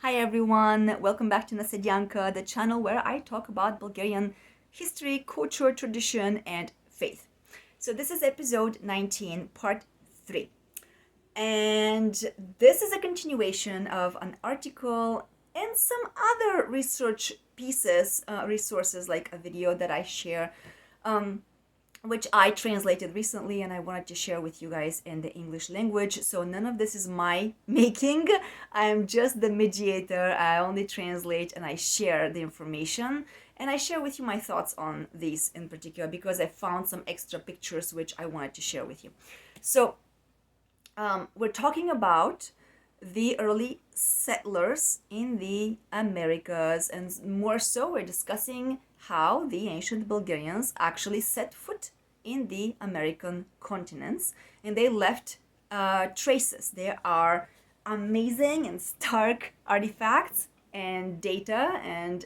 Hi everyone, welcome back to Nasedyanka, the channel where I talk about Bulgarian history, culture, tradition, and faith. So this is episode 19, part 3. And this is a continuation of an article and some other research pieces, resources like a video that I share, which I translated recently and I wanted to share with you guys in the English language. So none of this is my making. I am just the mediator. I only translate and I share the information. And I share with you my thoughts on these in particular because I found some extra pictures which I wanted to share with you. So we're talking about the early settlers in the Americas, and more so, we're discussing how the ancient Bulgarians actually set foot in the American continents, and they left traces. There are amazing and stark artifacts and data and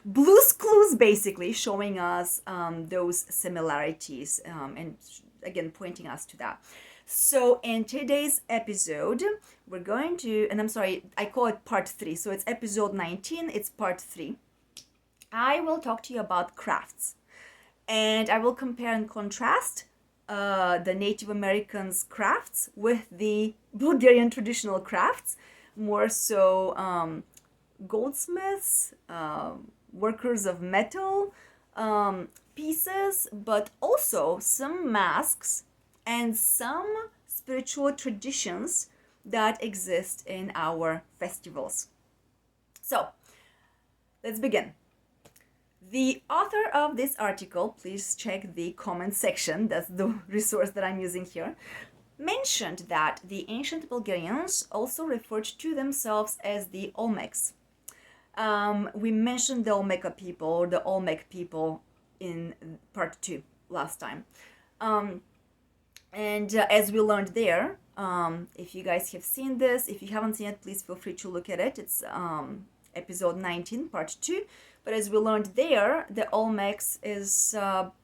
blues clues basically showing us those similarities and again pointing us to that. So in today's episode, we're going to, and I'm sorry, I call it part 3. So it's episode 19, it's part 3. I will talk to you about crafts. And I will compare and contrast the Native Americans' crafts with the Bulgarian traditional crafts. More so goldsmiths, workers of metal, pieces, but also some masks and some spiritual traditions that exist in our festivals. So, let's begin. The author of this article, please check the comment section, that's the resource that I'm using here, mentioned that the ancient Bulgarians also referred to themselves as the Olmecs. We mentioned the Olmeca people, or the Olmec people, in part 2 last time. And as we learned there, if you guys have seen this, if you haven't seen it, please feel free to look at it. It's episode 19, part 2. But as we learned there, the Olmecs is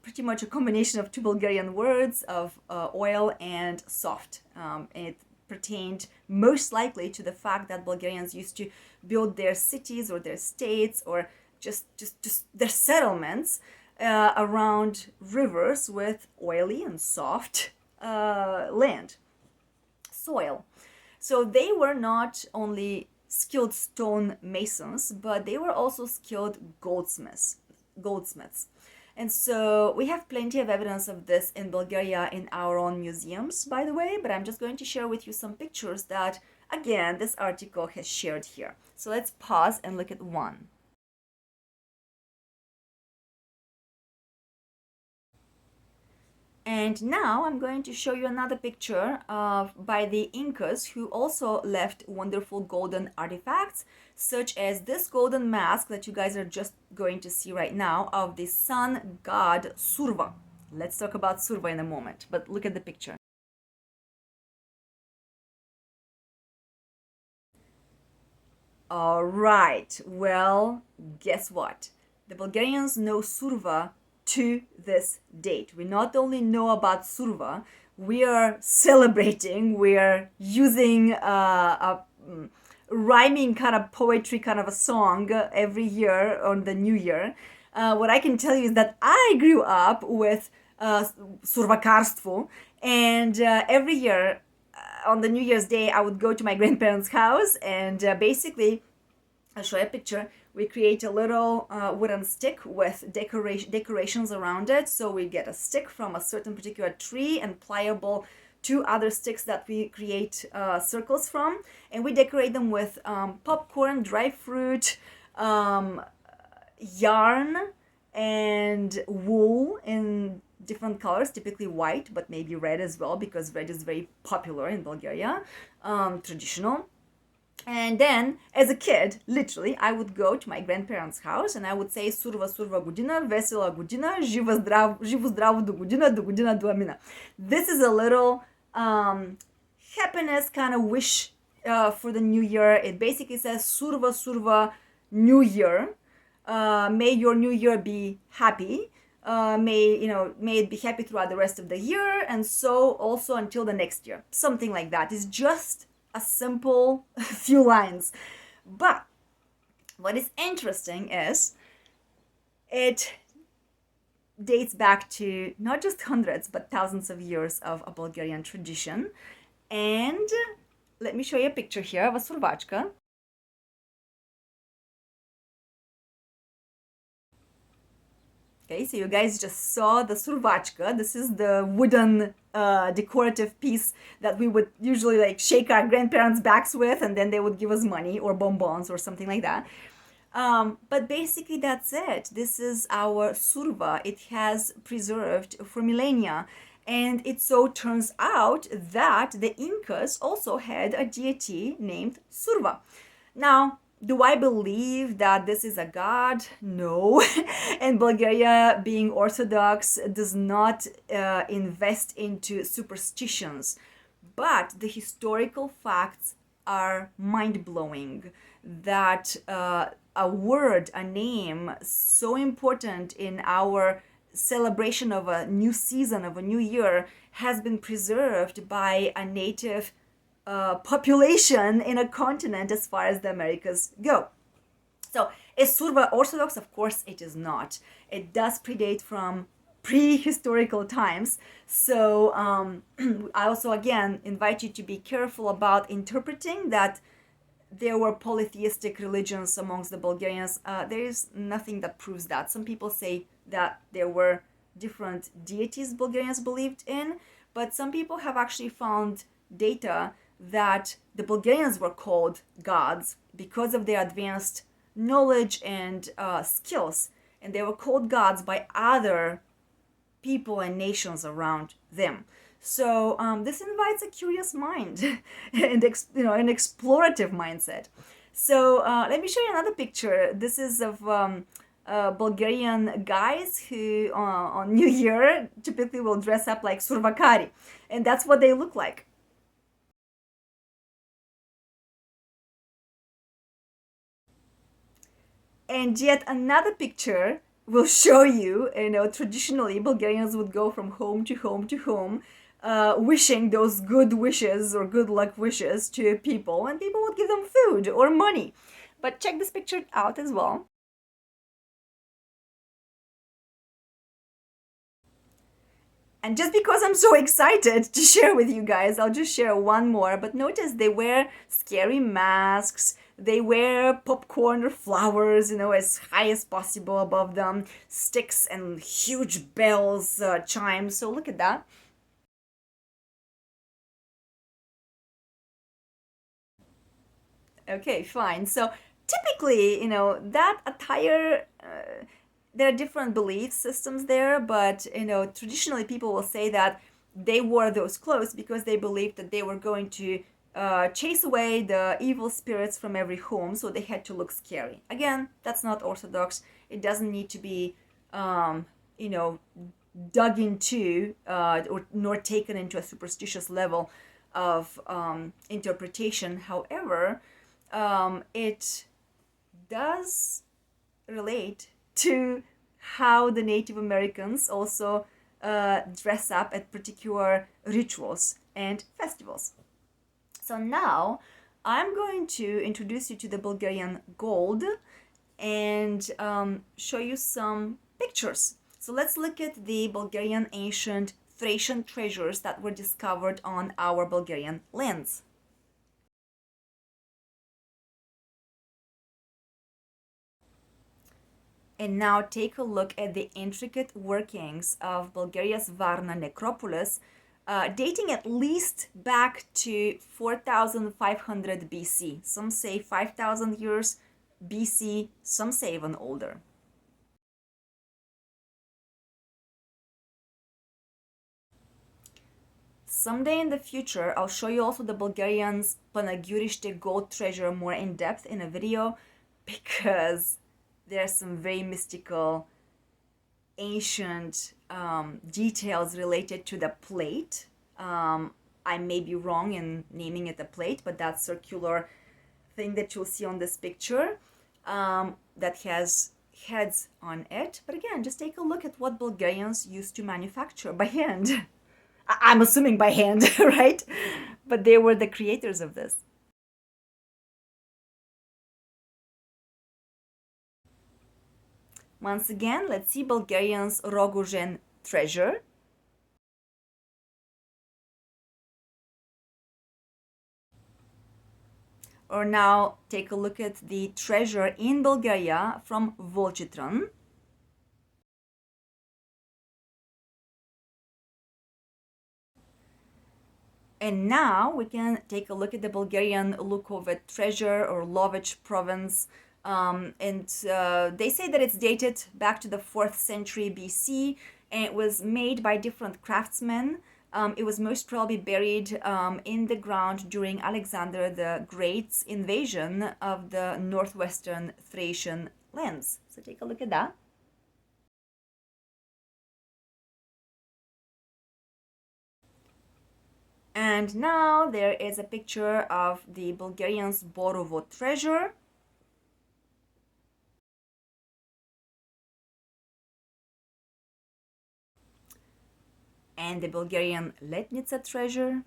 pretty much a combination of two Bulgarian words of oil and soft. And it pertained most likely to the fact that Bulgarians used to build their cities or their states or just their settlements around rivers with oily and soft land, soil. So they were not only skilled stone masons, but they were also skilled goldsmiths. And so we have plenty of evidence of this in Bulgaria in our own museums, by the way, but I'm just going to share with you some pictures that, again, this article has shared here. So let's pause and look at one. And now I'm going to show you another picture by the Incas, who also left wonderful golden artifacts, such as this golden mask that you guys are just going to see right now of the sun god Surva. Let's talk about Surva in a moment, but look at the picture. All right, well, guess what? The Bulgarians know Surva to this date. We not only know about Surva, we are celebrating, we are using a rhyming kind of poetry kind of a song every year on the new year. What I can tell you is that I grew up with survakarstvo, and every year on the New Year's Day I would go to my grandparents' house and basically I'll show you a picture. We create a little wooden stick with decorations around it. So we get a stick from a certain particular tree and pliable two other sticks that we create circles from. And we decorate them with popcorn, dry fruit, yarn, and wool in different colors, typically white, but maybe red as well, because red is very popular in Bulgaria, traditional. And then, as a kid, literally, I would go to my grandparents' house and I would say Surva Surva Godina, Vesela Godina, Živo Zdravo do Godina do Amina. This is a little happiness kind of wish for the new year. It basically says Surva Surva New Year. May your new year be happy. May it be happy throughout the rest of the year, and so also until the next year. Something like that. It's just a simple few lines. But what is interesting is it dates back to not just hundreds but thousands of years of a Bulgarian tradition. And let me show you a picture here of a survachka. Okay, so you guys just saw the survachka. This is the wooden decorative piece that we would usually like shake our grandparents' backs with, and then they would give us money or bonbons or something like that. But basically, that's it. This is our surva. It has preserved for millennia. And it so turns out that the Incas also had a deity named Surva. Now, do I believe that this is a god? No. And Bulgaria, being Orthodox, does not invest into superstitions. But the historical facts are mind blowing that a word, a name so important in our celebration of a new season, of a new year, has been preserved by a native population in a continent as far as the Americas go. So, is Surva Orthodox? Of course, it is not. It does predate from prehistorical times. So, I also again invite you to be careful about interpreting that there were polytheistic religions amongst the Bulgarians. There is nothing that proves that. Some people say that there were different deities Bulgarians believed in, but some people have actually found data that the Bulgarians were called gods because of their advanced knowledge and skills, and they were called gods by other people and nations around them. So this invites a curious mind and an explorative mindset. So let me show you another picture. This is of Bulgarian guys who on New Year typically will dress up like survakari, and that's what they look like. And yet another picture will show you, traditionally Bulgarians would go from home to home to home, wishing those good wishes or good luck wishes to people, and people would give them food or money. But check this picture out as well. And just because I'm so excited to share with you guys, I'll just share one more. But notice they wear scary masks. They wear popcorn or flowers, as high as possible above them, sticks and huge bells, chimes. So look at that. Okay, fine. So typically, that attire, there are different belief systems there, but, traditionally people will say that they wore those clothes because they believed that they were going to chase away the evil spirits from every home, so they had to look scary. Again, that's not orthodox. It doesn't need to be, you know, dug into or nor taken into a superstitious level of interpretation. However, it does relate to how the Native Americans also dress up at particular rituals and festivals. So now I'm going to introduce you to the Bulgarian gold and show you some pictures. So let's look at the Bulgarian ancient Thracian treasures that were discovered on our Bulgarian lands. And now take a look at the intricate workings of Bulgaria's Varna necropolis, dating at least back to 4500 BC. Some say 5000 years BC, some say even older. Someday in the future, I'll show you also the Bulgarians' Panagurishte gold treasure more in depth in a video, because there's some very mystical, ancient details related to the plate. I may be wrong in naming it a plate, but that circular thing that you'll see on this picture that has heads on it. But again, just take a look at what Bulgarians used to manufacture by hand. I'm assuming by hand, right? But they were the creators of this. Once again, let's see Bulgarians' Rogozhen treasure. Or now take a look at the treasure in Bulgaria from Volchitran. And now we can take a look at the Bulgarian Lukovet treasure or Lovech province. They say that it's dated back to the 4th century BC, and it was made by different craftsmen. It was most probably buried in the ground during Alexander the Great's invasion of the northwestern Thracian lands. So take a look at that. And now there is a picture of the Bulgarians' Borovo treasure. And the Bulgarian Letnica treasure.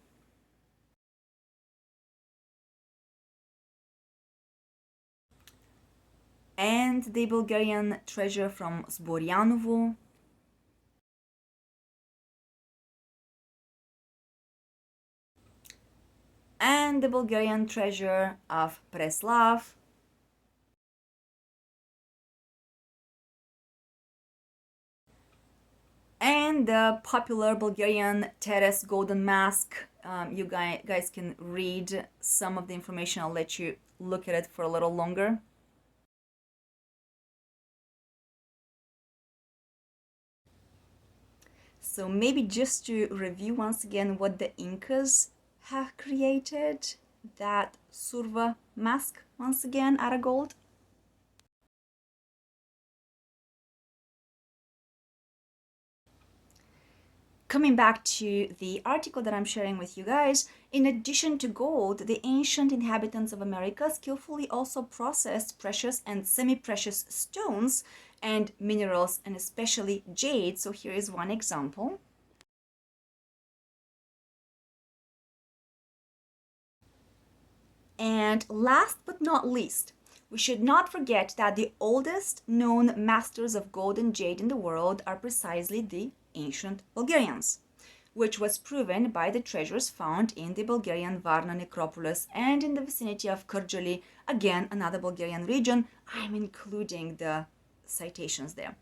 And the Bulgarian treasure from Zboryanovo. And the Bulgarian treasure of Preslav. And the popular Bulgarian Teres golden mask. You guys can read some of the information. I'll let you look at it for a little longer. So maybe just to review once again what the Incas have created, that Surva mask once again out of gold. Coming back to the article that I'm sharing with you guys, in addition to gold, the ancient inhabitants of America skillfully also processed precious and semi-precious stones and minerals, and especially jade. So here is one example. And last but not least, we should not forget that the oldest known masters of gold and jade in the world are precisely the ancient Bulgarians, which was proven by the treasures found in the Bulgarian Varna necropolis and in the vicinity of Kırjali, again another Bulgarian region. I'm including the citations there.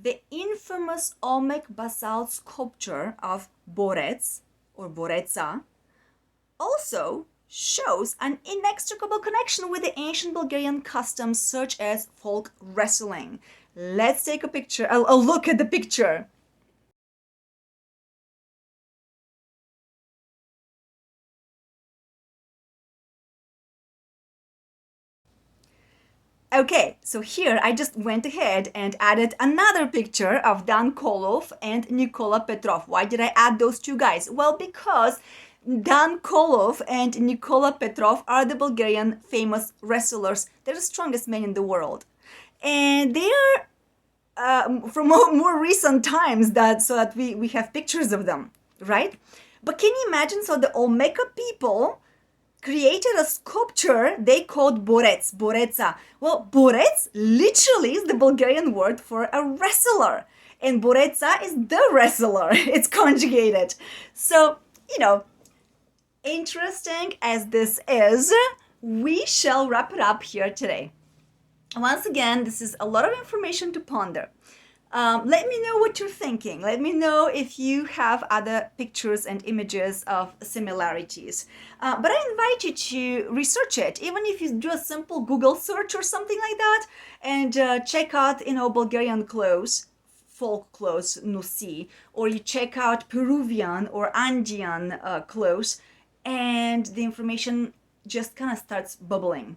The infamous Olmec basalt sculpture of Borets or Boretsa also shows an inextricable connection with the ancient Bulgarian customs such as folk wrestling. Let's take a look at the picture. Okay, so here I just went ahead and added another picture of Dan Kolov and Nikola Petrov. Why did I add those two guys? Well, because Dan Kolov and Nikola Petrov are the Bulgarian famous wrestlers. They're the strongest men in the world. And they are from more recent times so that we have pictures of them, right? But can you imagine? So the Olmeca people created a sculpture they called Borets, Boretsa. Well, Borets literally is the Bulgarian word for a wrestler. And Boretsa is the wrestler. It's conjugated. So, interesting as this is, we shall wrap it up here today. Once again, this is a lot of information to ponder. Let me know what you're thinking. Let me know if you have other pictures and images of similarities. But I invite you to research it, even if you do a simple Google search or something like that, and check out, Bulgarian clothes, folk clothes, nusi, or you check out Peruvian or Andean clothes, and the information just kind of starts bubbling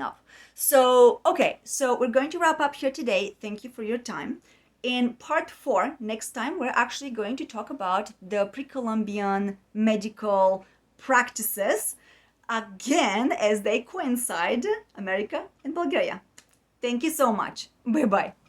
up. So, okay, so we're going to wrap up here today. Thank you for your time. In part 4, next time, we're actually going to talk about the pre-Columbian medical practices, again, as they coincide, America and Bulgaria. Thank you so much. Bye-bye.